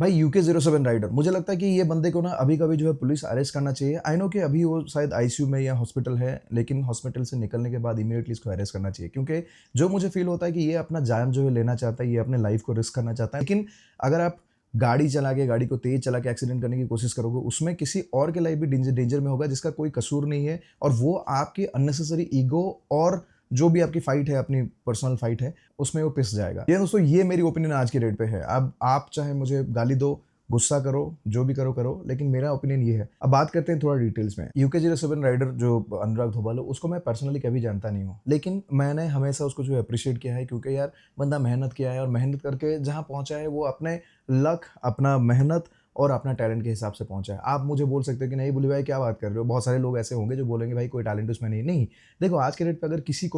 भाई UK07 rider, मुझे लगता है कि ये बंदे को ना अभी कभी जो है पुलिस अरेस्ट करना चाहिए। आई नो कि अभी वो शायद आईसीयू में या हॉस्पिटल है, लेकिन हॉस्पिटल से निकलने के बाद इमीडिएटली इसको अरेस्ट करना चाहिए, क्योंकि जो मुझे फ़ील होता है कि ये अपना जान जो है लेना चाहता है, ये अपने लाइफ़ को रिस्क करना चाहता है। लेकिन अगर आप गाड़ी चला के, गाड़ी को तेज़ चला के एक्सीडेंट करने की कोशिश करोगे, उसमें किसी और की लाइफ़ भी डेंजर डेंजर में होगा जिसका कोई कसूर नहीं है, और वो आपकी अननेसेसरी ईगो और जो भी आपकी फाइट है, अपनी पर्सनल फाइट है, उसमें वो पिस जाएगा। ये दोस्तों, ये मेरी ओपिनियन आज की डेट पे है। अब आप चाहे मुझे गाली दो, गुस्सा करो, जो भी करो करो, लेकिन मेरा ओपिनियन ये है। अब बात करते हैं थोड़ा डिटेल्स में। UK07 राइडर जो अनुराग धोबाल है, उसको मैं पर्सनली कभी जानता नहीं हूँ, लेकिन मैंने हमेशा उसको जो अप्रिशिएट किया है, क्योंकि यार बंदा मेहनत किया है और मेहनत करके जहाँ पहुँचा है वो अपने लक, अपना मेहनत और अपना टैलेंट के हिसाब से पहुँचा है। आप मुझे बोल सकते हो कि नहीं बुली भाई क्या बात कर रहे हो? बहुत सारे लोग ऐसे होंगे जो बोलेंगे भाई कोई टैलेंट उसमें नहीं। नहीं, देखो आज के डेट पे अगर किसी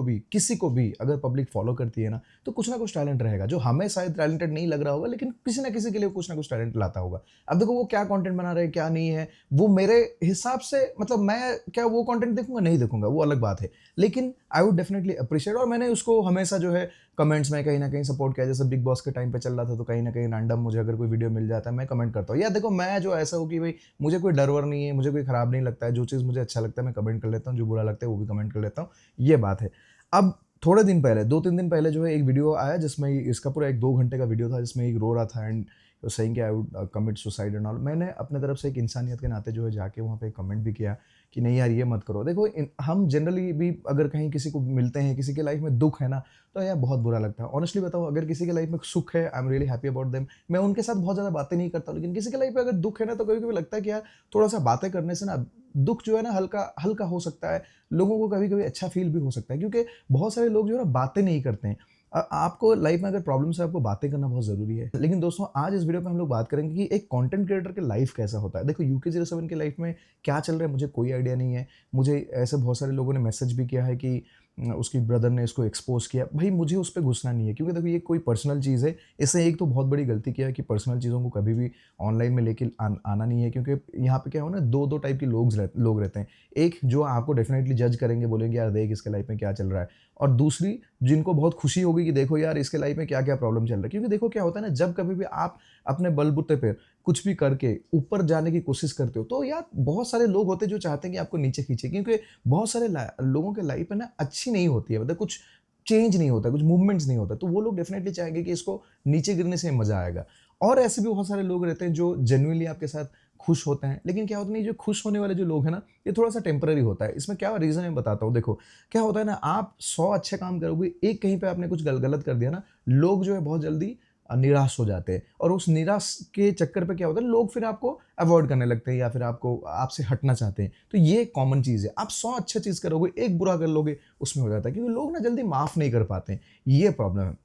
को भी अगर पब्लिक फॉलो करती है ना, तो कुछ ना कुछ टैलेंट रहेगा, जो हमें शायद टैलेंटेड नहीं लग रहा होगा, लेकिन किसी ना किसी के लिए कुछ ना कुछ टैलेंट लाता होगा। अब देखो वो क्या कंटेंट बना रहे हैं, क्या नहीं है, वो मेरे हिसाब से मतलब मैं क्या वो कंटेंट देखूँगा? नहीं देखूँगा, वो अलग बात है। लेकिन आई वुड डेफिनिटली अप्रिशिएट, और मैंने उसको हमेशा जो है कमेंट्स में कहीं न कहीं सपोर्ट किया। जैसे बिग बॉस के टाइम पे चल रहा था, तो कहीं न कहीं रैंडम मुझे अगर कोई वीडियो मिल जाता है, मैं कमेंट करता हूँ। या देखो मैं जो ऐसा हूँ कि भई मुझे कोई डर-वर नहीं है, मुझे कोई खराब नहीं लगता है। जो चीज़ मुझे अच्छा लगता है मैं कमेंट कर लेता हूँ, जो बुरा लगता है वो भी कमेंट कर लेता हूँ, ये बात है। अब थोड़े दिन पहले 2-3 दिन पहले जो है एक वीडियो आया, जिसमें इसका पूरा एक 2 घंटे का वीडियो था, जिसमें एक रो रहा था एंड सेइंग कि I would commit suicide and all. मैंने अपने तरफ से एक इंसानियत के नाते जो है जाके वहाँ पे कमेंट भी किया कि नहीं यार ये मत करो। देखो हम जनरली भी अगर कहीं किसी को मिलते हैं, किसी की लाइफ में दुःख है ना, तो यार बहुत बुरा लगता है। ऑनेस्टली बताऊँ, अगर किसी की लाइफ में सुख है, I am really happy about them. मैं उनके साथ बहुत ज़्यादा बातें नहीं करता, लेकिन किसी की लाइफ में अगर दुःख है ना, तो कभी-कभी लगता है कि यार थोड़ा-सा बातें करने से ना दुःख जो है ना हल्का हल्का हो सकता है। लोगों को कभी-कभी अच्छा फ़ील भी हो सकता है, क्योंकि बहुत सारे लोग जो है ना बातें नहीं करते हैं। आपको लाइफ में अगर प्रॉब्लम्स है, आपको बातें करना बहुत ज़रूरी है। लेकिन दोस्तों, आज इस वीडियो में हम लोग बात करेंगे कि एक कंटेंट क्रिएटर की लाइफ कैसा होता है। देखो UK07 की लाइफ में क्या चल रहा है मुझे कोई आइडिया नहीं है। मुझे ऐसे बहुत सारे लोगों ने मैसेज भी किया है कि उसकी ब्रदर ने इसको एक्सपोज़ किया। भई मुझे उस पे घुसना नहीं है, क्योंकि देखो ये कोई पर्सनल चीज़ है। इसने एक तो बहुत बड़ी गलती किया है कि पर्सनल चीज़ों को कभी भी ऑनलाइन में लेके आना नहीं है, क्योंकि यहाँ पे क्या हो ना, 2-2 टाइप के लोग रहते हैं। एक जो आपको डेफ़िनेटली जज करेंगे, बोलेंगे यार देख इसके लाइफ में क्या चल रहा है। और दूसरी जिनको बहुत खुशी होगी कि देखो यार इसके लाइफ में क्या-क्या प्रॉब्लम चल रहा है। क्योंकि देखो क्या होता है ना, जब कभी भी आप अपने बलबूते पे कुछ भी करके ऊपर जाने की कोशिश करते हो, तो यार बहुत सारे लोग होते हैं जो चाहते हैं कि आपको नीचे खींचे, क्योंकि बहुत सारे लोगों की लाइफ है ना अच्छी नहीं होती है, मतलब कुछ चेंज नहीं होता, कुछ मूवमेंट्स नहीं होता, तो वो लोग डेफिनेटली चाहेंगे कि इसको नीचे गिरने से मजा आएगा। और ऐसे भी बहुत सारे लोग रहते हैं जो जेन्युइनली आपके साथ खुश होते हैं, लेकिन क्या होता है ना, जो खुश होने वाले जो लोग हैं ना, ये थोड़ा सा टेम्पररी होता है। इसमें क्या रीजन है बताता हूँ। देखो क्या होता है ना, आप 100 अच्छे काम करोगे, एक कहीं पे आपने कुछ गलत कर दिया ना, लोग जो है बहुत जल्दी निराश हो जाते हैं, और उस निराश के चक्कर पे क्या होता है, लोग फिर आपको अवॉइड करने लगते हैं या फिर आपको आपसे हटना चाहते हैं। तो ये एक कॉमन चीज़ है। आप 100 अच्छा चीज़ करोगे, एक बुरा कर लोगे, उसमें हो जाता है, क्योंकि लोग ना जल्दी माफ़ नहीं कर पाते हैं, ये प्रॉब्लम है।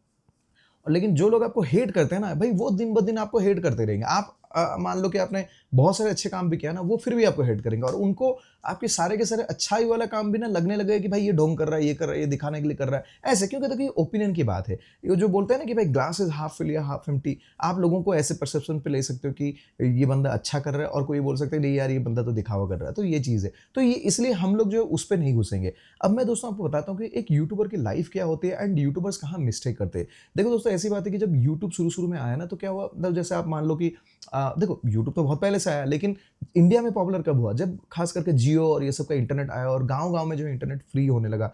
और लेकिन जो लोग आपको हेट करते हैं ना, भई वो दिन-ब-दिन आपको हेट करते रहेंगे। आप मान लो कि आपने बहुत सारे अच्छे काम भी किया ना, वो फिर भी आपको हेट करेंगे, और उनको आपके सारे के सारे अच्छाई वाला काम भी ना लगने लगेगा कि भाई ये ढोंग कर रहा है, ये कर रहा है, ये दिखाने के लिए कर रहा है। ऐसे क्योंकि देखो ये ओपिनियन की बात है। ये जो बोलते हैं ना कि भाई ग्लास इज़ हाल्फ फिल या हाल्फ एम्प्टी, आप लोगों को ऐसे परसेप्शन पे ले सकते हो कि ये बंदा अच्छा कर रहा है, और कोई बोल सकता है नहीं यार ये बंदा तो दिखावा कर रहा है। तो ये चीज़ है। तो ये इसलिए हम लोग जो है उस पे नहीं घुसेंगे। अब मैं दोस्तों आपको बताता हूँ कि एक यूट्यूबर की लाइफ़ क्या होती है एंड यूट्यूबर्स कहाँ मिस्टेक करते हैं। देखो दोस्तों, ऐसी बात है कि जब यूट्यूब शुरू-शुरू में आया ना, तो क्या हुआ, मतलब जैसे आप मान लो कि देखो यूट्यूब तो बहुत पहले से आया, लेकिन इंडिया में पॉपुलर कब हुआ? जब खास करके जियो और ये सब का इंटरनेट आया, और गाँव-गाँव में जो है इंटरनेट फ्री होने लगा,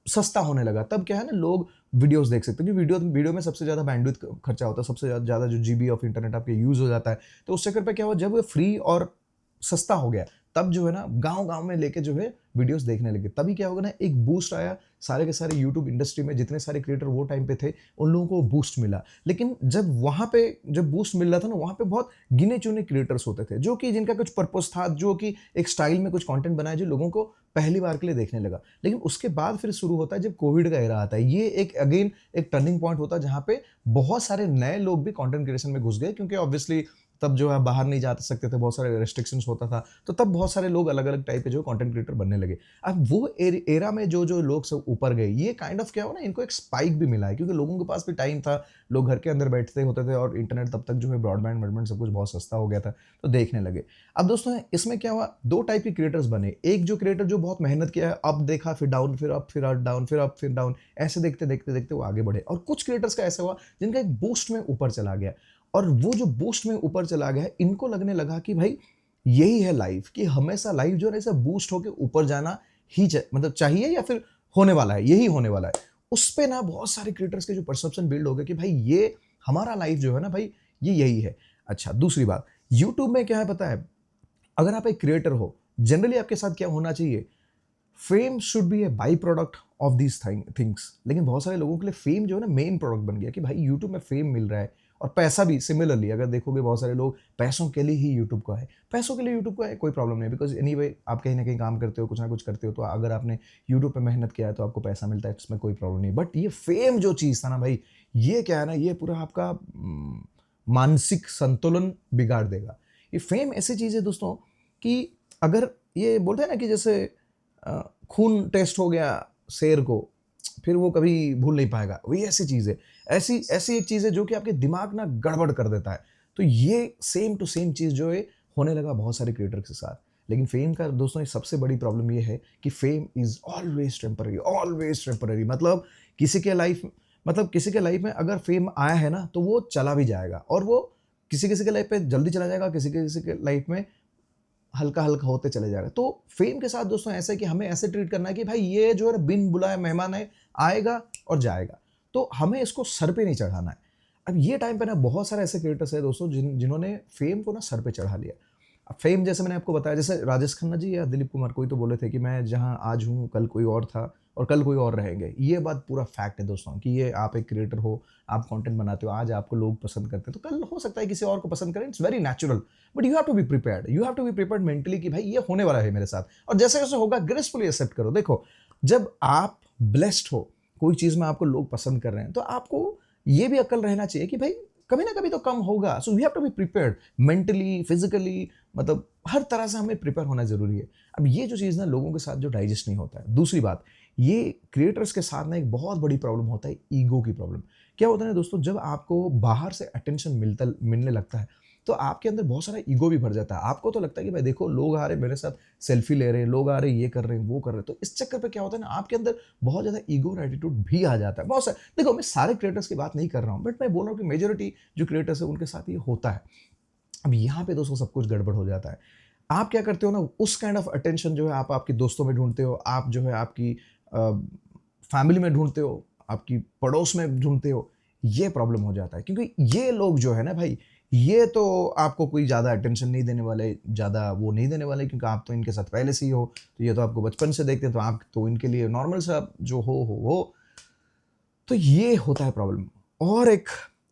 सस्ता होने लगा। तब क्या है ना, लोग वीडियोज़ देख सकते हैं, क्योंकि वीडियो में सबसे ज़्यादा बैंडविड्थ खर्चा होता है, सबसे ज़्यादा जो जीबी ऑफ इंटरनेट आपके यूज़ हो जाता है। तो उस चक्कर पे क्या हुआ, जब वो फ्री और सस्ता हो गया, तब जो है ना गाँव-गाँव में लेके जो है वीडियोज़ देखने लगे। तभी क्या होगा ना, एक बूस्ट आया, सारे के सारे यूट्यूब इंडस्ट्री में जितने सारे क्रिएटर वो टाइम पे थे, उन लोगों को बूस्ट मिला। लेकिन जब बूस्ट मिल रहा था ना, वहाँ पे बहुत गिने-चुने क्रिएटर्स होते थे, जो कि जिनका कुछ पर्पस था, जो कि एक स्टाइल में कुछ कंटेंट बनाया, जो लोगों को पहली बार के लिए देखने लगा। लेकिन उसके बाद फिर शुरू होता है जब कोविड का एरा आता है। ये एक अगेन एक टर्निंग पॉइंट होता है, जहाँ पे बहुत सारे नए लोग भी कंटेंट क्रिएशन में घुस गए, क्योंकि ऑब्वियसली तब जो है बाहर नहीं जा सकते थे, बहुत सारे रेस्ट्रिक्शंस होता था। तो तब बहुत सारे लोग अलग-अलग टाइप के जो कंटेंट क्रिएटर बनने लगे। अब वो एरा में जो लोग सब ऊपर गए, ये काइंड ऑफ क्या हुआ ना, इनको एक स्पाइक भी मिला है, क्योंकि लोगों के पास भी टाइम था, लोग घर के अंदर बैठते होते थे, और इंटरनेट तब तक जो है ब्रॉडबैंड सब कुछ बहुत सस्ता हो गया था, तो देखने लगे। अब दोस्तों इसमें क्या हुआ, 2 टाइप के क्रिएटर्स बने। एक जो क्रिएटर जो बहुत मेहनत किया है, अप देखा, फिर डाउन, फिर अप, फिर डाउन, फिर अप, फिर डाउन, ऐसे देखते-देखते वो आगे बढ़े। और कुछ क्रिएटर्स का ऐसा हुआ जिनका एक बूस्ट में ऊपर चला गया। और वो जो बूस्ट में ऊपर चला गया है, इनको लगने लगा कि भाई यही है लाइफ, कि हमेशा लाइफ जो है ना ऐसा बूस्ट होके ऊपर जाना ही मतलब चाहिए या फिर होने वाला है, यही होने वाला है। उस पे ना बहुत सारे क्रिएटर्स के जो परसेप्शन बिल्ड हो गए कि भाई ये हमारा लाइफ जो है ना भाई, ये यही है। अच्छा, दूसरी बात, यूट्यूब में क्या है पता है, अगर आप एक क्रिएटर हो, जनरली आपके साथ क्या होना चाहिए, fame should be A by product of these things. लेकिन बहुत सारे लोगों के लिए फेम जो है ना मेन प्रोडक्ट बन गया कि भाई यूट्यूब में फेम मिल रहा है और पैसा भी। सिमिलरली अगर देखोगे बहुत सारे लोग पैसों के लिए ही यूट्यूब को है, पैसों के लिए यूट्यूब को है, कोई प्रॉब्लम नहीं, बिकॉज एनीवे आप कहीं ना कहीं काम करते हो, कुछ ना कुछ करते हो, तो अगर आपने यूट्यूब पे मेहनत किया है तो आपको पैसा मिलता है, इसमें कोई प्रॉब्लम नहीं। बट ये फेम जो चीज़ था ना भाई, ये क्या है ना, ये पूरा आपका मानसिक संतुलन बिगाड़ देगा। ये फेम ऐसी चीज़ है दोस्तों कि अगर ये बोलते हैं ना कि जैसे खून टेस्ट हो गया शेर को, फिर वो कभी भूल नहीं पाएगा, वही ऐसी चीज़ है। ऐसी ऐसी एक चीज़ है जो कि आपके दिमाग ना गड़बड़ कर देता है। तो ये सेम टू सेम चीज़ जो है होने लगा बहुत सारे क्रिएटर्स के साथ। लेकिन फेम का दोस्तों ये सबसे बड़ी प्रॉब्लम ये है कि fame is always temporary, always temporary. मतलब किसी के लाइफ में अगर फेम आया है ना, तो वो चला भी जाएगा, और वो किसी किसी के लाइफ पे जल्दी चला जाएगा, किसी किसी के लाइफ में हल्का हल्का होते चले जाएगा। तो फेम के साथ दोस्तों ऐसा है कि हमें ऐसे ट्रीट करना है कि भाई ये जो है बिन बुलाए मेहमान है, आएगा और जाएगा, तो हमें इसको सर पे नहीं चढ़ाना है। अब ये टाइम पे ना बहुत सारे ऐसे क्रिएटर्स है दोस्तों जिन्होंने फेम को ना सर पे चढ़ा लिया। अब फेम जैसे मैंने आपको बताया, जैसे राजेश खन्ना जी या दिलीप कुमार, कोई तो बोले थे कि मैं जहाँ आज हूँ कल कोई और था और कल कोई और रहेंगे। ये बात पूरा फैक्ट है दोस्तों, कि ये आप एक क्रिएटर हो, आप कंटेंट बनाते हो, आज आपको लोग पसंद करते हैं तो कल हो सकता है किसी और को पसंद करें, it's very natural. But you have to be prepared, you have to be prepared mentally कि भाई ये होने वाला है मेरे साथ, और जैसे जैसे होगा ग्रेसफुली एक्सेप्ट करो। देखो, जब आप ब्लेस्ड हो, कोई चीज़ में आपको लोग पसंद कर रहे हैं, तो आपको ये भी अक्ल रहना चाहिए कि भाई कभी ना कभी तो कम होगा। So we have to be prepared mentally, physically, मतलब हर तरह से हमें प्रिपेयर होना जरूरी है। अब ये जो चीज़ ना लोगों के साथ जो डाइजेस्ट नहीं होता है। दूसरी बात, ये क्रिएटर्स के साथ ना एक बहुत बड़ी प्रॉब्लम होता है, ईगो की प्रॉब्लम। क्या होता है ना दोस्तों, जब आपको बाहर से अटेंशन मिलने लगता है, तो आपके अंदर बहुत सारा ईगो भी भर जाता है। आपको तो लगता है कि भाई देखो लोग आ रहे हैं मेरे साथ सेल्फी ले रहे हैं, लोग आ रहे हैं ये कर रहे हैं वो कर रहे हैं, तो इस चक्कर पे क्या होता है ना, आपके अंदर बहुत ज़्यादा ईगो और एटीट्यूड भी आ जाता है। बहुत सारे, देखो मैं सारे क्रिएटर्स की बात नहीं कर रहा हूँ, बट मैं बोल रहा हूँ कि मेजोरिटी जो क्रिएटर्स है उनके साथ ये होता है। अब यहाँ पे दोस्तों सब कुछ गड़बड़ हो जाता है। आप क्या करते हो ना, उस काइंड ऑफ अटेंशन जो है आप आपके दोस्तों में ढूंढते हो, आप जो है आपकी फैमिली में ढूंढते हो, आपकी पड़ोस में ढूंढते हो। ये प्रॉब्लम हो जाता है, क्योंकि ये लोग जो है ना भाई, ये तो आपको कोई ज़्यादा अटेंशन नहीं देने वाले, ज़्यादा वो नहीं देने वाले, क्योंकि आप तो इनके साथ पहले से ही हो, तो ये तो आपको बचपन से देखते हैं, तो आप तो इनके लिए नॉर्मल सा जो हो। तो ये होता है प्रॉब्लम। और एक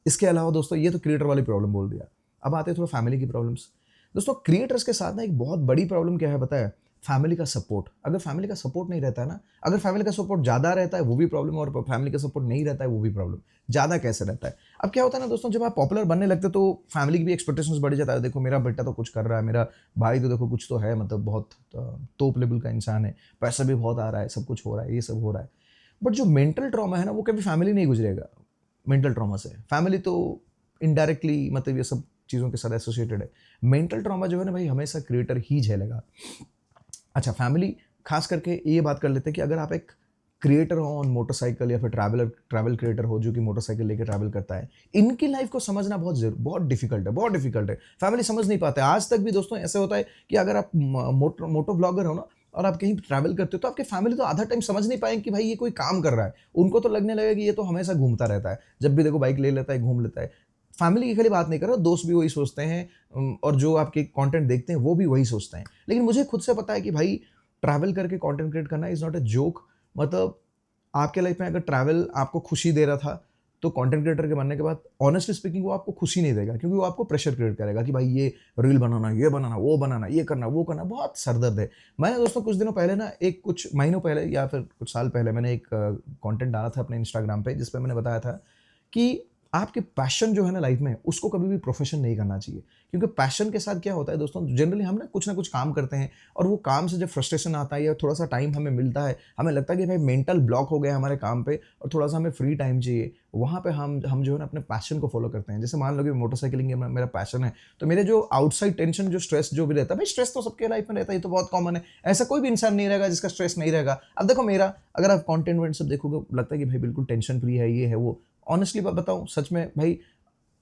इसके अलावा दोस्तों, ये तो क्रिएटर वाली प्रॉब्लम बोल दिया। अब आते हैं थोड़ा फैमिली की प्रॉब्लम्स। दोस्तों क्रिएटर्स के साथ ना एक बहुत बड़ी प्रॉब्लम क्या है पता है, फैमिली का सपोर्ट। अगर फैमिली का सपोर्ट नहीं रहता है ना, अगर फैमिली का सपोर्ट ज़्यादा रहता है वो भी प्रॉब्लम, और फैमिली का सपोर्ट नहीं रहता है वो भी प्रॉब्लम। ज़्यादा कैसे रहता है, अब क्या होता है ना दोस्तों, जब आप पॉपुलर बनने लगते हो तो फैमिली की भी एक्सपेक्टेशंस बढ़ जाता है। देखो मेरा बेटा तो कुछ कर रहा है, मेरा भाई तो देखो कुछ तो है, मतलब बहुत टॉप लेवल का इंसान है, पैसा भी बहुत आ रहा है, सब कुछ हो रहा है, ये सब हो रहा है। बट जो मेंटल ट्रॉमा है ना, वो कभी फैमिली नहीं गुजरेगा मेंटल ट्रॉमा से। फैमिली तो इनडायरेक्टली मतलब ये सब चीज़ों के साथ एसोसिएटेड है। मेंटल ट्रॉमा जो है ना भाई, हमेशा क्रिएटर ही झेलेगा। अच्छा, फैमिली खास करके ये बात कर लेते हैं कि अगर आप एक क्रिएटर हो ऑन मोटरसाइकिल, या फिर ट्रैवल क्रिएटर हो जो कि मोटरसाइकिल लेकर ट्रैवल करता है, इनकी लाइफ को समझना बहुत डिफिकल्ट है, बहुत डिफिकल्ट है। फैमिली समझ नहीं पाते। आज तक भी दोस्तों ऐसे होता है कि अगर आप मोटो ब्लॉगर हो ना, और आप कहीं ट्रैवल करते हो, तो आपके फैमिली तो आधा टाइम समझ नहीं पाएंगे कि भाई ये कोई काम कर रहा है। उनको तो लगने लगेगा कि ये तो हमेशा घूमता रहता है, जब भी देखो बाइक ले लेता है, घूम लेता है। फैमिली की खाली बात नहीं कर रहा, दोस्त भी वही सोचते हैं, और जो आपके कंटेंट देखते हैं वो भी वही सोचते हैं। लेकिन मुझे खुद से पता है कि भाई ट्रैवल करके कंटेंट क्रिएट करना इज़ नॉट अ जोक। मतलब आपके लाइफ में अगर ट्रैवल आपको खुशी दे रहा था, तो कंटेंट क्रिएटर के बनने के बाद ऑनेस्टली स्पीकिंग वो आपको खुशी नहीं देगा, क्योंकि वो आपको प्रेशर क्रिएट करेगा कि भाई ये रील बनाना, ये बनाना, वो बनाना, ये करना, वो करना, बहुत सरदर्द है। मैंने दोस्तों कुछ दिनों पहले ना, कुछ महीनों पहले या फिर कुछ साल पहले, मैंने एक कंटेंट डाला था अपने इंस्टाग्राम पे, जिस पे मैंने बताया था कि आपके पैशन जो है ना लाइफ में, उसको कभी भी प्रोफेशन नहीं करना चाहिए। क्योंकि पैशन के साथ क्या होता है दोस्तों, जनरली हम ना कुछ काम करते हैं, और वो काम से जब फ्रस्ट्रेशन आता है या थोड़ा सा टाइम हमें मिलता है, हमें लगता है कि भाई मेंटल ब्लॉक हो गया हमारे काम पे और थोड़ा सा हमें फ्री टाइम चाहिए, वहाँ पे हम जो है ना अपने पैशन को फॉलो करते हैं। जैसे मान लो कि मोटरसाइकिलिंग मेरा पैशन है, तो मेरे जो आउटसाइड टेंशन, जो स्ट्रेस जो भी रहता है, भाई स्ट्रेस तो सबके लाइफ में रहता है, ये तो बहुत कॉमन है। ऐसा कोई भी इंसान नहीं रहेगा जिसका स्ट्रेस नहीं रहेगा। अब देखो मेरा, अगर आप कॉन्टेंट सब देखोगे, लगता है कि भाई बिल्कुल टेंशन फ्री है, ये है वो। ऑनेस्टली बताऊं, सच में भाई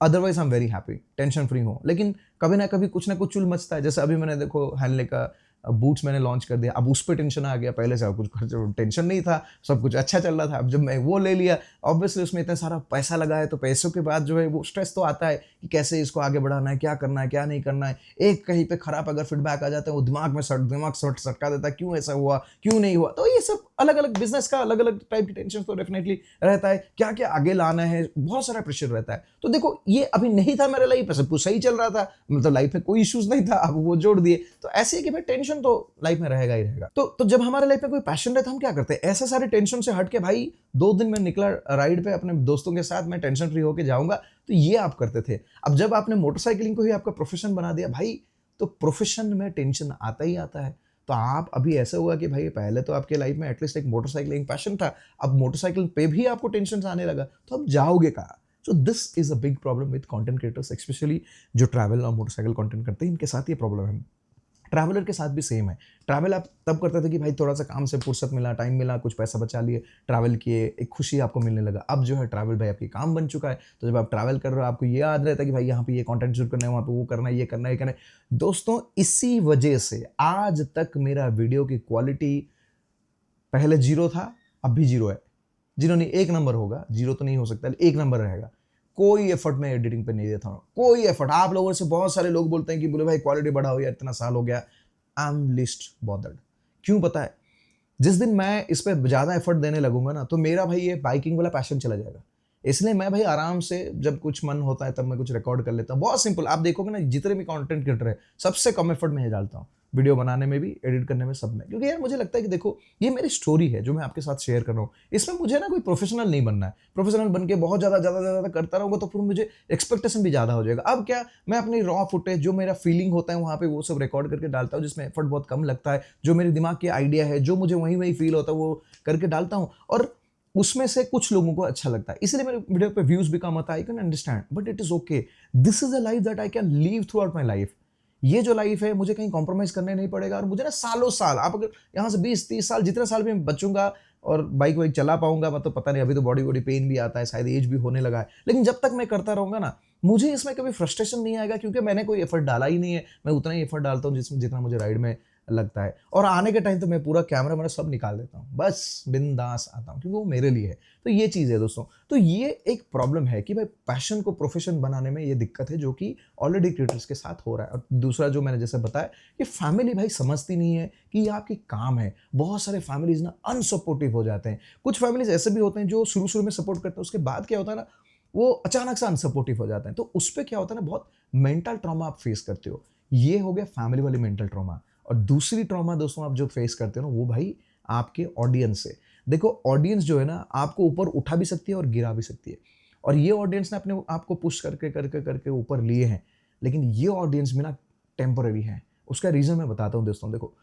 otherwise I am very happy, tension free हूँ। लेकिन कभी ना कुछ चुल मचता है। जैसे अभी मैंने देखो हैनले का बूट्स मैंने लॉन्च कर दिया, अब उस पे टेंशन आ गया। पहले से कुछ टेंशन नहीं था, सब कुछ अच्छा चल रहा था। अब जब मैं वो ले लिया, ऑब्वियसली उसमें इतना सारा पैसा लगा है, तो पैसों के बाद जो है वो स्ट्रेस तो आता है कि कैसे इसको आगे बढ़ाना है, क्या करना है, क्या नहीं करना है। एक कहीं पे खराब अगर फीडबैक आ जाता है, वो दिमाग सटका देता है, क्यों ऐसा हुआ, क्यों नहीं हुआ। तो ये सब अलग अलग बिजनेस का अलग अलग टाइप की टेंशन तो डेफिनेटली रहता है। क्या क्या आगे लाना है, बहुत सारा प्रेशर रहता है। तो देखो ये अभी नहीं था मेरे लाइफ में, सब कुछ सही चल रहा था, मतलब लाइफ में कोई इश्यूज नहीं था, अब वो जोड़ दिए। तो ऐसे ही कि भाई टेंशन तो लाइफ में रहेगा ही रहेगा। तो जब हमारे लाइफ में कोई पैशन रहता है, हम क्या करते हैं, ऐसे सारे टेंशन से हट के भाई 2 दिन में निकला राइड पे अपने दोस्तों के साथ, मैं टेंशन फ्री होके जाऊंगा। तो ये आप करते थे। अब जब आपने मोटरसाइकिलिंग को ही आपका प्रोफेशन बना दिया भाई, तो प्रोफेशन में टेंशन आता ही आता है। तो आप अभी ऐसा हुआ कि भाई पहले तो आपके लाइफ में एटलीस्ट एक मोटरसाइकिलिंग पैशन था, अब मोटरसाइकिल पे भी आपको टेंशन आने लगा, तो अब जाओगे कहाँ। So this is a big problem with content creators, specially जो ट्रैवल और मोटरसाइकिल कंटेंट करते हैं, इनके साथ ये प्रॉब्लम है। ट्रैवलर के साथ भी सेम है। ट्रैवल आप तब करते थे कि भाई थोड़ा सा काम से फुर्सत मिला, टाइम मिला, कुछ पैसा बचा लिए, ट्रैवल किए, एक खुशी आपको मिलने लगा। अब जो है ट्रैवल भाई आपकी काम बन चुका है। तो जब आप ट्रैवल कर रहे हो, आपको ये याद रहता है कि भाई यहाँ पे ये कंटेंट शूट करना है, वहाँ पे वो करना है, ये करना है, ये करना है। दोस्तों इसी वजह से आज तक मेरा वीडियो की क्वालिटी पहले जीरो था, अब भी जीरो है। जीरो नहीं, एक नंबर होगा, जीरो तो नहीं हो सकता, एक नंबर रहेगा। कोई एफर्ट मैं एडिटिंग पे नहीं देता हूँ, कोई एफर्ट। आप लोगों से बहुत सारे लोग बोलते हैं कि बोले भाई क्वालिटी बढ़ाओ यार, इतना साल हो गया। I am list bothered. क्यों पता है, जिस दिन मैं इस पर ज़्यादा एफर्ट देने लगूंगा ना, तो मेरा भाई ये बाइकिंग वाला पैशन चला जाएगा। इसलिए मैं भाई आराम से जब कुछ मन होता है तब मैं कुछ रिकॉर्ड कर लेता हूँ। बहुत सिंपल, आप देखोगे ना जितने भी कंटेंट क्रिएटर है, सबसे कम एफर्ट में ही डालता हूँ, वीडियो बनाने में भी, एडिट करने में, सब में। क्योंकि यार मुझे लगता है कि देखो ये मेरी स्टोरी है जो मैं आपके साथ शेयर कर रहा हूँ। इसमें मुझे ना कोई प्रोफेशनल नहीं बनना है। प्रोफेशनल बन के बहुत ज़्यादा करता रहूँगा तो फिर मुझे एक्सपेक्टेशन भी ज़्यादा हो जाएगा। अब क्या, मैं अपनी रॉ फुटेज जो मेरा फीलिंग होता है वहाँ पे वो सब रिकॉर्ड करके डालता हूँ, जिसमें एफर्ट बहुत कम लगता है। जो मेरे दिमाग की आइडिया है, जो मुझे वहीं वहीं फील होता है, वो करके डालता हूँ। और उसमें से कुछ लोगों को अच्छा लगता है, इसलिए मेरे वीडियो पे व्यूज भी कम आता है। I can understand, but it is okay. This is a life that I can leave through out my life. ये जो लाइफ है, मुझे कहीं कॉम्प्रोमाइज करने नहीं पड़ेगा। और मुझे ना सालों साल, आप अगर यहाँ से 20-30 साल, जितने साल भी मैं बचूंगा और बाइक वाइक चला पाऊंगा, मतलब पता नहीं, अभी तो बॉडी बॉडी पेन भी आता है, शायद एज भी होने लगा है, लेकिन जब तक मैं करता रहूंगा ना, मुझे इसमें कभी फ्रस्ट्रेशन नहीं आएगा, क्योंकि मैंने कोई एफर्ट डाला ही नहीं है। मैं उतना ही एफर्ट डालता हूँ जिसमें जितना मुझे राइड में लगता है। और आने के टाइम तो मैं पूरा कैमरा मेरा सब निकाल देता हूँ, बस बिंदास आता हूँ, क्योंकि वो मेरे लिए है। तो ये चीज़ है दोस्तों। तो ये एक प्रॉब्लम है कि भाई पैशन को प्रोफेशन बनाने में ये दिक्कत है, जो कि ऑलरेडी क्रिएटर्स के साथ हो रहा है। और दूसरा जो मैंने जैसे बताया कि फैमिली भाई समझती नहीं है कि ये आपकी काम है। बहुत सारे फैमिलीज ना अनसपोर्टिव हो जाते हैं। कुछ फैमिलीज ऐसे भी होते हैं जो शुरू शुरू में सपोर्ट करते हैं, उसके बाद क्या होता है ना, वो अचानक से अनसपोर्टिव हो जाते हैं। तो उस पर क्या होता है ना, बहुत मेंटल ट्रॉमा आप फेस करते हो। ये हो गया फैमिली वाली मेंटल ट्रॉमा। और दूसरी ट्रॉमा दोस्तों आप जो फेस करते हो ना, वो भाई आपके ऑडियंस से। देखो ऑडियंस जो है ना, आपको ऊपर उठा भी सकती है और गिरा भी सकती है। और ये ऑडियंस ने अपने आपको पुश करके करके करके ऊपर लिए हैं, लेकिन ये ऑडियंस भी ना टेम्पररी है। उसका रीज़न मैं बताता हूँ दोस्तों। देखो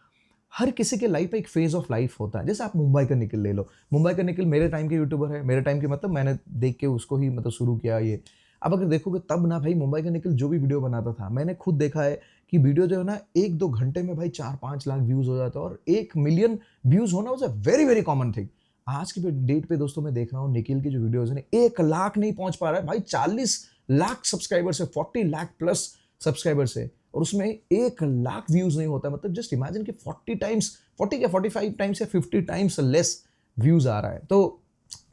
हर किसी के लाइफ में एक फेज ऑफ लाइफ होता है। जैसे आप मुंबई का निखिल ले लो। मुंबई का निखिल मेरे टाइम के यूट्यूबर है, मेरे टाइम के, मतलब मैंने देख के उसको ही मतलब शुरू किया ये। अब अगर देखोगे तब ना भाई, मुंबई का निखिल जो भी वीडियो बनाता था, मैंने खुद देखा है कि वीडियो जो है ना 1-2 घंटे में भाई 4-5 लाख व्यूज हो जाता है, और 1 मिलियन व्यूज होना was a very very common thing. आज की डेट पे दोस्तों मैं देख रहा हूँ निखिल की जो वीडियोज है 1 लाख नहीं पहुंच पा रहा है भाई, 40 लाख सब्सक्राइबर से, 40 लाख प्लस सब्सक्राइबर से, और उसमें 1 लाख व्यूज नहीं होता। मतलब जस्ट इमेजिन कि 40 टाइम्स, 40 या 45 टाइम्स या 50 टाइम्स लेस व्यूज आ रहा है। तो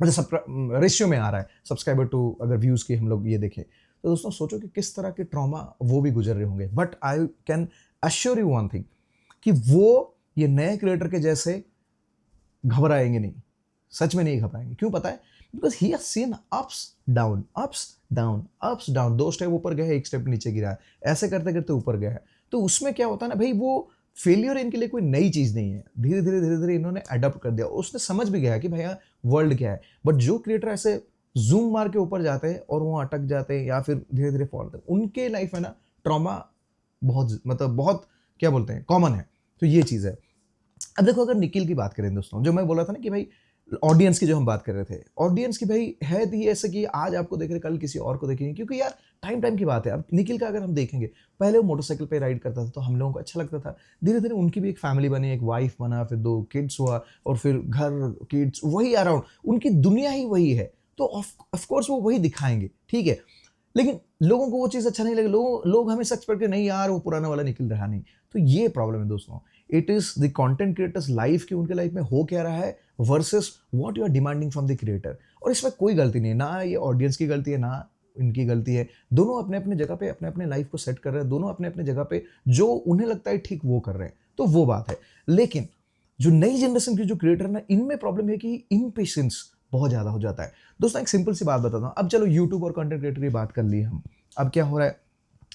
मतलब रेशियो में आ रहा है सब्सक्राइबर टू अगर व्यूज की हम लोग ये देखें। तो दोस्तों सोचो कि किस तरह के ट्रॉमा वो भी गुजर रहे होंगे। But I can assure you one thing, कि वो ये नए क्रिएटर के जैसे घबराएंगे नहीं, सच में नहीं घबराएंगे। क्यों पता है? Because he has seen ups down, ups down, ups down. 2 step ऊपर गए, 1 स्टेप नीचे गिरा है, ऐसे करते करते ऊपर गया है। तो उसमें क्या होता है ना भाई, वो फेलियर इनके लिए कोई नई चीज़ नहीं है। धीरे धीरे इन्होंने अडॉप्ट कर दिया। उसने समझ भी गया कि भैया वर्ल्ड क्या है। बट जो क्रिएटर ऐसे जूम मार के ऊपर जाते हैं और वो अटक जाते हैं या फिर धीरे धीरे फॉल करते हैं, उनके लाइफ में ना ट्रॉमा बहुत, मतलब बहुत क्या बोलते हैं, कॉमन है। तो ये चीज़ है। अब देखो अगर निखिल की बात करें दोस्तों, जो मैं बोला था ना कि भाई ऑडियंस की जो हम बात कर रहे थे, ऑडियंस की भाई है तो ये ऐसे कि आज आपको देख रहे कल किसी और को देखेंगे, क्योंकि यार टाइम टाइम की बात है। अब निखिल का अगर हम देखेंगे, पहले वो मोटरसाइकिल पे राइड करता था तो हम लोगों को अच्छा लगता था। धीरे धीरे उनकी भी एक फैमिली बनी, एक वाइफ बना, फिर 2 किड्स हुआ, और फिर घर, किड्स, वही अराउंड उनकी दुनिया ही वही है। तो ऑफ कोर्स वो वही दिखाएंगे, ठीक है। लेकिन लोगों को वो चीज़ अच्छा नहीं लगे, लोग हमेशा एक्सपेक्ट करते नहीं यार वो पुराना वाला निकल रहा नहीं। तो ये प्रॉब्लम है दोस्तों। It is the content creators life की, उनके लाइफ में हो क्या रहा है versus what you are demanding from the creator. और इसमें कोई गलती नहीं है, ना ये ऑडियंस की गलती है, ना इनकी गलती है। दोनों अपने-अपने जगह पे अपने-अपने लाइफ को सेट कर रहे हैं, दोनों अपने-अपने जगह पे जो उन्हें लगता है ठीक वो कर रहे हैं, तो वो बात है। लेकिन जो नई जनरेशन के जो क्रिएटर है ना, इनमें प्रॉब्लम है कि इम्पेशेंस बहुत ज़्यादा हो जाता है। दोस्तों एक सिंपल सी बात बताता हूँ, अब चलो यूट्यूब और कंटेंट क्रिएटर की बात कर ली हम। अब क्या हो रहा है,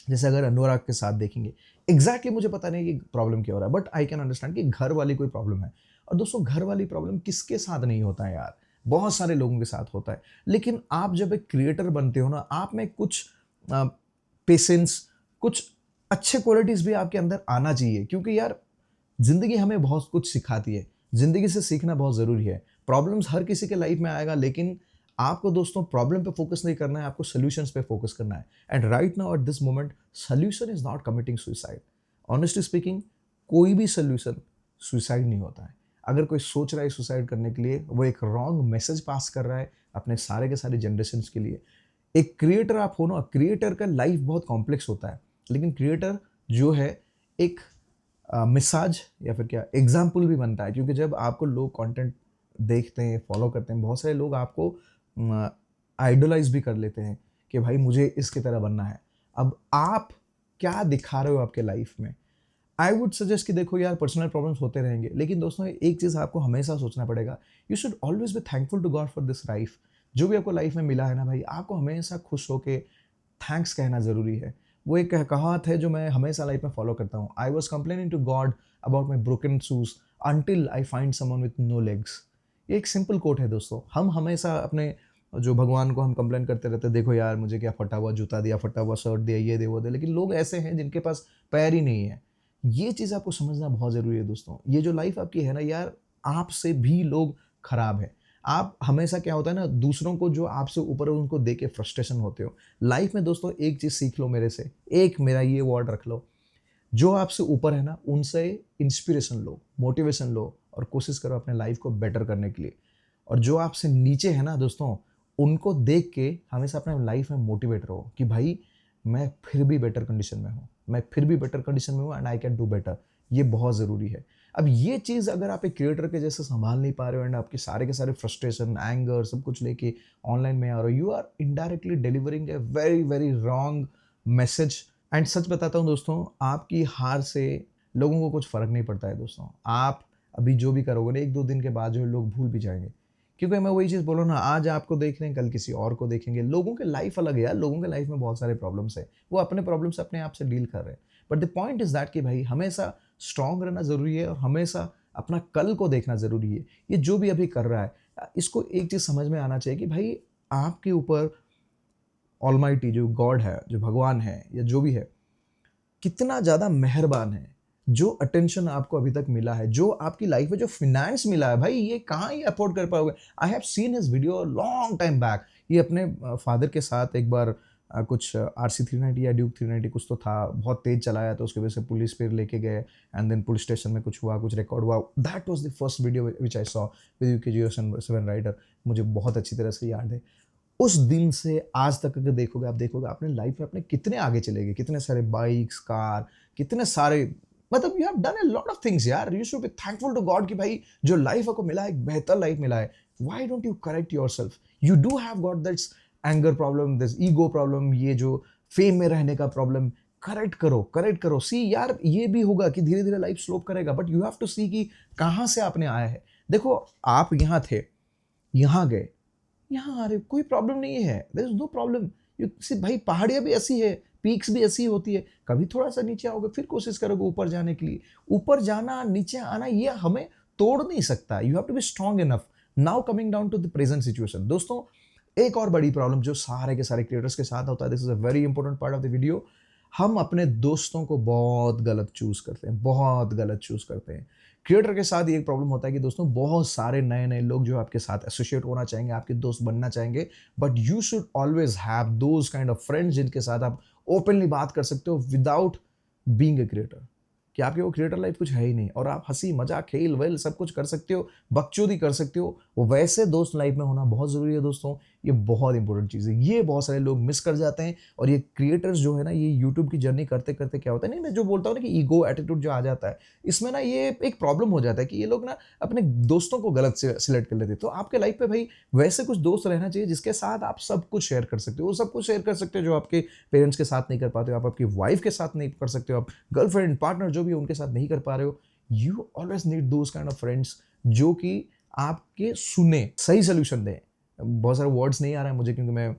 जैसे अगर अनुराग के साथ देखेंगे, एग्जैक्टली मुझे पता नहीं कि प्रॉब्लम क्या हो रहा है, बट आई कैन अंडरस्टैंड कि घर वाली कोई प्रॉब्लम है। और दोस्तों घर वाली प्रॉब्लम किसके साथ नहीं होता है यार, बहुत सारे लोगों के साथ होता है। लेकिन आप जब एक क्रिएटर बनते हो ना, आप में कुछ पेशेंस, कुछ अच्छे क्वालिटीज भी आपके अंदर आना चाहिए, क्योंकि यार ज़िंदगी हमें बहुत कुछ सिखाती है। ज़िंदगी से सीखना बहुत ज़रूरी है। प्रॉब्लम्स हर किसी के लाइफ में आएगा, लेकिन आपको दोस्तों प्रॉब्लम पे फोकस नहीं करना है, आपको सॉल्यूशंस पे फोकस करना है। And right now at this moment solution is not committing suicide. Honestly speaking, कोई भी सॉल्यूशन सुसाइड नहीं होता है। अगर कोई सोच रहा है सुसाइड करने के लिए, वो एक रॉन्ग मैसेज पास कर रहा है अपने सारे के सारे जनरेशन्स के लिए। एक क्रिएटर आप हो ना, क्रिएटर का लाइफ बहुत कॉम्प्लेक्स होता है, लेकिन क्रिएटर जो है एक मिसाज या फिर क्या एग्जाम्पल भी बनता है, क्योंकि जब आपको लोग कंटेंट देखते हैं, फॉलो करते हैं, बहुत सारे लोग आपको आइडलाइज भी कर लेते हैं कि भाई मुझे इसकी तरह बनना है। अब आप क्या दिखा रहे हो आपके लाइफ में? आई वुड सजेस्ट कि देखो यार, पर्सनल प्रॉब्लम्स होते रहेंगे, लेकिन दोस्तों एक चीज़ आपको हमेशा सोचना पड़ेगा, you should always be thankful to God for this life. जो भी आपको लाइफ में मिला है ना भाई, आपको हमेशा खुश होके थैंक्स कहना ज़रूरी है। वो एक कहावत है जो मैं हमेशा लाइफ में फॉलो करता हूँ, I was complaining to God about my broken shoes until I find someone with no legs. ये एक सिंपल कोट है दोस्तों। हम हमेशा अपने जो भगवान को हम कंप्लेन करते रहते हैं, देखो यार मुझे क्या फटा हुआ जूता दिया, फटा हुआ शर्ट दिया, ये दे वो दे, लेकिन लोग ऐसे हैं जिनके पास पैर ही नहीं है। ये चीज़ आपको समझना बहुत ज़रूरी है दोस्तों। ये जो लाइफ आपकी है ना यार, आपसे भी लोग खराब हैं। आप हमेशा क्या होता है ना, दूसरों को जो आपसे ऊपर है उनको देख के फ्रस्ट्रेशन होते हो। लाइफ में दोस्तों एक चीज़ सीख लो मेरे से, एक मेरा ये वर्ड रख लो, जो आपसे ऊपर है ना उनसे इंस्पिरेशन लो, मोटिवेशन लो और कोशिश करो अपने लाइफ को बेटर करने के लिए। और जो आपसे नीचे है ना दोस्तों, उनको देख के हमेशा अपने लाइफ में मोटिवेट रहो कि भाई मैं फिर भी बेटर कंडीशन में हूँ, मैं फिर भी बेटर कंडीशन में हूँ and I can do better. ये बहुत ज़रूरी है। अब ये चीज़ अगर आप एक क्रिएटर के जैसे संभाल नहीं पा रहे हो एंड आपके सारे के सारे फ्रस्ट्रेशन, एंगर सब कुछ लेके ऑनलाइन में आ रहे हो, you are indirectly delivering a very very wrong message. And सच बताता हूँ दोस्तों, आपकी हार से लोगों को कुछ फ़र्क नहीं पड़ता है दोस्तों। आप अभी जो भी करोगे ना, 1-2 दिन के बाद जो है लोग भूल भी जाएँगे। क्योंकि मैं वही चीज़ बोल रहा हूँ ना, आज आपको देख रहे हैं, कल किसी और को देखेंगे। लोगों के लाइफ़ अलग है यार, लोगों के लाइफ़ में बहुत सारे प्रॉब्लम्स हैं। वो अपने प्रॉब्लम से अपने आप से डील कर रहे हैं। But the point is that कि भाई हमेशा स्ट्रॉन्ग रहना ज़रूरी है और हमेशा अपना कल को देखना ज़रूरी है। ये जो भी अभी कर रहा है, इसको एक चीज़ समझ में आना चाहिए कि भाई आपके ऊपर ऑलमाइटी जो गॉड है, जो भगवान है या जो भी है, कितना ज़्यादा मेहरबान है। जो अटेंशन आपको अभी तक मिला है, जो आपकी लाइफ में जो फाइनेंस मिला है, भाई ये कहाँ ये अफोर्ड कर पाओगे? I have seen his video long time back. ये अपने फादर के साथ एक बार कुछ आरसी 390 या ड्यूक 390 कुछ तो था, बहुत तेज़ चलाया तो उसकी वजह से पुलिस फिर लेके गए एंड देन पुलिस स्टेशन में कुछ हुआ, कुछ रिकॉर्ड हुआ। That was the first video which I saw with UK Geo 7 rider. मुझे बहुत अच्छी तरह से याद है। उस दिन से आज तक अगर देखोगे, आप देखोगे अपने लाइफ में अपने कितने आगे चले गए, कितने सारे बाइक्स, कार, कितने सारे, मतलब you have done a lot of things यार। You should be thankful to God कि भाई जो लाइफ आपको मिला है, एक बेहतर लाइफ मिला है। Why don't you correct yourself? You do have got that's anger problem, this ego problem, ये जो फेम में रहने का प्रॉब्लम, करेक्ट करो, करेक्ट करो। सी यार, ये भी होगा कि धीरे धीरे लाइफ स्लोप करेगा, बट यू हैव टू सी कि कहाँ से आपने आया है। देखो, आप यहाँ थे, यहाँ गए, यहाँ आ रहे, कोई प्रॉब्लम नहीं है, there is no problem. You see भाई, पहाड़ियाँ भी ऐसी है, पीक्स भी ऐसी होती है। कभी थोड़ा सा नीचे आओगे, फिर कोशिश करोगे ऊपर जाने के लिए। ऊपर जाना, नीचे आना, ये हमें तोड़ नहीं सकता। You have to be strong enough. Now coming down to the present situation दोस्तों, एक और बड़ी प्रॉब्लम जो सारे के सारे क्रिएटर्स के साथ होता है, this is a very important part of the video. हम अपने दोस्तों को बहुत गलत चूज करते हैं, बहुत गलत चूज करते हैं। क्रिएटर के साथ ये एक प्रॉब्लम होता है कि दोस्तों बहुत सारे नए नए लोग जो आपके साथ एसोसिएट होना चाहेंगे, आपके दोस्त बनना चाहेंगे, but you should always have those kind of friends जिनके साथ आप ओपनली बात कर सकते हो विदाउट बीइंग ए क्रिएटर। कि आपके वो क्रिएटर लाइफ कुछ है ही नहीं और आप हंसी मजाक खेल वेल सब कुछ कर सकते हो, बकचोदी कर सकते हो, वो वैसे दोस्त लाइफ में होना बहुत ज़रूरी है दोस्तों। ये बहुत इंपॉर्टेंट चीज़ है। ये बहुत सारे लोग मिस कर जाते हैं और ये क्रिएटर्स जो है ना, ये यूट्यूब की जर्नी करते-करते क्या होता है, नहीं मैं जो बोलता हूँ ना कि ईगो एटीट्यूड जो आ जाता है, इसमें ना ये एक प्रॉब्लम हो जाता है कि ये लोग ना अपने दोस्तों को गलत से सिलेक्ट कर लेते हैं। तो आपके लाइफ में भाई वैसे कुछ दोस्त रहना चाहिए जिसके साथ आप सब कुछ शेयर कर सकते हो। वो सब कुछ शेयर कर सकते हो जो आपके पेरेंट्स के साथ नहीं कर पाते हो, आप आपकी वाइफ के साथ नहीं कर सकते हो, आप गर्लफ्रेंड, पार्टनर जो भी है उनके साथ नहीं कर पा रहे हो। You always need those kind of friends जो कि आपके सुने, सही सॉल्यूशन दें। बहुत सारे वर्ड्स नहीं आ रहा है मुझे क्योंकि मैं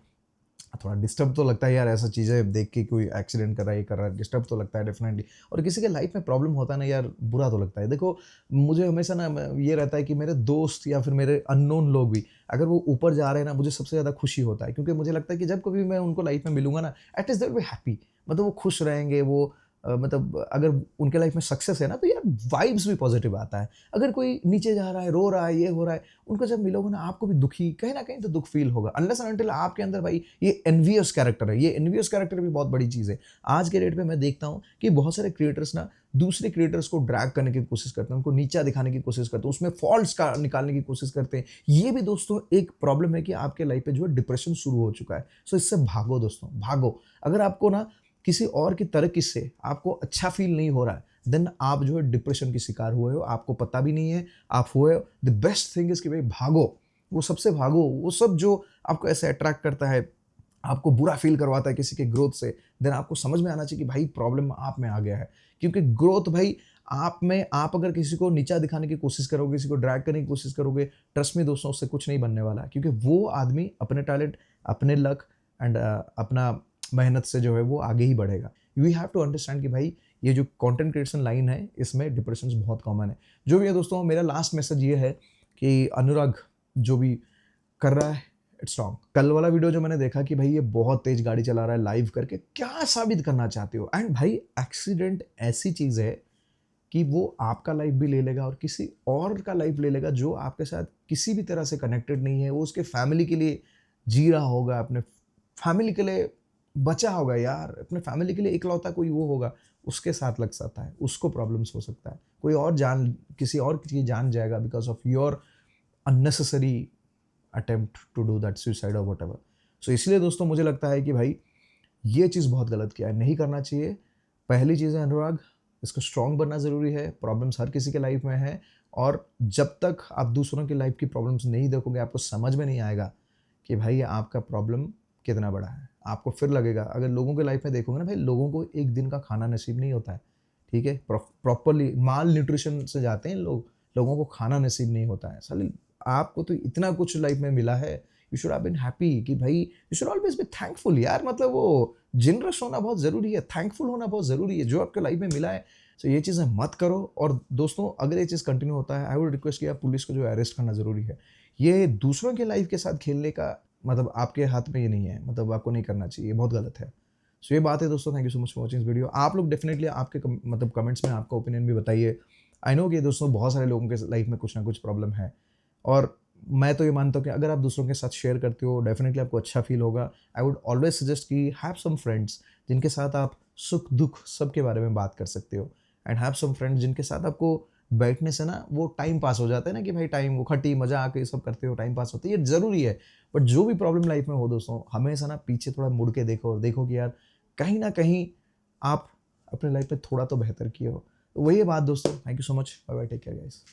थोड़ा डिस्टर्ब तो लगता है यार, ऐसा चीज़ें देख के कोई एक्सीडेंट कर रहा है, ये कर रहा है, डिस्टर्ब तो लगता है डेफ़िनेटली। और किसी के लाइफ में प्रॉब्लम होता है ना यार, बुरा तो लगता है। देखो, मुझे हमेशा ना ये रहता है कि मेरे दोस्त या फिर मेरे अननोन लोग भी अगर वो ऊपर जा रहे हैं ना, मुझे सबसे ज़्यादा खुशी होता है क्योंकि मुझे लगता है कि जब कभी मैं उनको लाइफ में मिलूँगा ना, at least they will be happy. मतलब वो खुश रहेंगे, वो मतलब अगर उनके लाइफ में सक्सेस है ना, तो यार वाइब्स भी पॉजिटिव आता है। अगर कोई नीचे जा रहा है, रो रहा है, ये हो रहा है, उनको जब मिलोगे ना, आपको भी दुखी कहीं न कहीं तो दुःख फ़ील होगा। अनलेस एंड अनटिल आपके अंदर भाई ये एन्वियस कैरेक्टर है, ये एन्वियस कैरेक्टर भी बहुत बड़ी चीज़ है। आज के डेट में मैं देखता हूँ कि बहुत सारे क्रिएटर्स ना दूसरे क्रिएटर्स को ड्रैग करने की कोशिश करते हैं, उनको नीचा दिखाने की कोशिश करते हैं, उसमें फॉल्ट्स का निकालने की कोशिश करते हैं। ये भी दोस्तों एक प्रॉब्लम है कि आपके लाइफ पे जो है डिप्रेशन शुरू हो चुका है। सो इससे भागो दोस्तों, भागो। अगर आपको ना किसी और की तरक्की से आपको अच्छा फ़ील नहीं हो रहा है, देन आप जो है डिप्रेशन के शिकार हुए हो, आपको पता भी नहीं है आप हुए हो। द बेस्ट थिंग इज़ कि भाई भागो, वो सबसे भागो, वो सब जो आपको ऐसे अट्रैक्ट करता है, आपको बुरा फ़ील करवाता है किसी के ग्रोथ से, देन आपको समझ में आना चाहिए कि भाई प्रॉब्लम आप में आ गया है। क्योंकि ग्रोथ भाई आप में, आप अगर किसी को नीचा दिखाने की कोशिश करोगे, किसी को ड्रैग करने की कोशिश करोगे, ट्रस्ट मी दोस्तों, उससे कुछ नहीं बनने वाला है। क्योंकि वो आदमी अपने टैलेंट, अपने लक एंड अपना मेहनत से जो है वो आगे ही बढ़ेगा। वी हैव टू अंडरस्टैंड कि भाई ये जो कंटेंट क्रिएशन लाइन है, इसमें डिप्रेशंस बहुत कॉमन है। जो भी है दोस्तों, मेरा लास्ट मैसेज ये है कि अनुराग जो भी कर रहा है, इट्स रॉन्ग। कल वाला वीडियो जो मैंने देखा कि भाई ये बहुत तेज गाड़ी चला रहा है लाइव करके, क्या साबित करना चाहते हो? एंड भाई एक्सीडेंट ऐसी चीज़ है कि वो आपका लाइफ भी ले लेगा और किसी और का लाइफ ले लेगा जो आपके साथ किसी भी तरह से कनेक्टेड नहीं है। वो उसके फैमिली के लिए जी रहा होगा, अपने फैमिली के लिए बचा होगा यार, अपने फैमिली के लिए इकलौता कोई वो होगा, उसके साथ लग सकता है, उसको प्रॉब्लम्स हो सकता है। कोई और जान, किसी और की चीज़ जान जाएगा because of your unnecessary attempt to do that suicide और व्हाटएवर। सो इसलिए दोस्तों मुझे लगता है कि भाई ये चीज़ बहुत गलत किया है, नहीं करना चाहिए। पहली चीज़ है अनुराग, इसको स्ट्रॉन्ग बनना ज़रूरी है, प्रॉब्लम्स हर किसी के लाइफ में है और जब तक आप दूसरों की लाइफ की प्रॉब्लम्स नहीं देखोगे, आपको समझ में नहीं आएगा कि भाई आपका प्रॉब्लम कितना बड़ा है। आपको फिर लगेगा, अगर लोगों के लाइफ में देखोगे ना भाई, लोगों को एक दिन का खाना नसीब नहीं होता है, ठीक है? प्रॉपर्ली माल न्यूट्रिशन से जाते हैं लोग, लोगों को खाना नसीब नहीं होता है। साले आपको तो इतना कुछ लाइफ में मिला है, you should have been happy कि भाई you should always be thankful यार। मतलब वो जनरस होना बहुत ज़रूरी है, थैंकफुल होना बहुत ज़रूरी है, जो आपके लाइफ में मिला है। सो ये चीज़ें मत करो। और दोस्तों अगर ये चीज़ कंटिन्यू होता है, आई वुड रिक्वेस्ट कि आप पुलिस को जो है अरेस्ट करना ज़रूरी है। ये दूसरों के लाइफ के साथ खेलने का मतलब आपके हाथ में ये नहीं है, मतलब आपको नहीं करना चाहिए, ये बहुत गलत है। सो ये बात है दोस्तों, thank you so much for watching this video. आप लोग डेफिनिटली आपके मतलब कमेंट्स में आपका ओपिनियन भी बताइए। आई नो कि दोस्तों बहुत सारे लोगों के लाइफ में कुछ ना कुछ प्रॉब्लम है और मैं तो ये मानता हूँ कि अगर आप दूसरों के साथ शेयर करते हो, डेफिनेटली आपको अच्छा फील होगा। आई वुड ऑलवेज सजेस्ट कि हैव सम फ्रेंड्स जिनके साथ आप सुख दुख सबके बारे में बात कर सकते हो एंड हैव सम फ्रेंड्स जिनके साथ आपको बैठने से ना वो टाइम पास हो जाता है ना कि भाई टाइम वो खट्टी मजा आके ये सब करते हो, टाइम पास होता है, ये ज़रूरी है। बट जो भी प्रॉब्लम लाइफ में हो दोस्तों, हमेशा ना पीछे थोड़ा मुड़ के देखो और देखो कि यार कहीं ना कहीं आप अपने लाइफ में थोड़ा तो बेहतर किए हो। तो वही है बात दोस्तों। Thank you so much, bye bye, take care guys.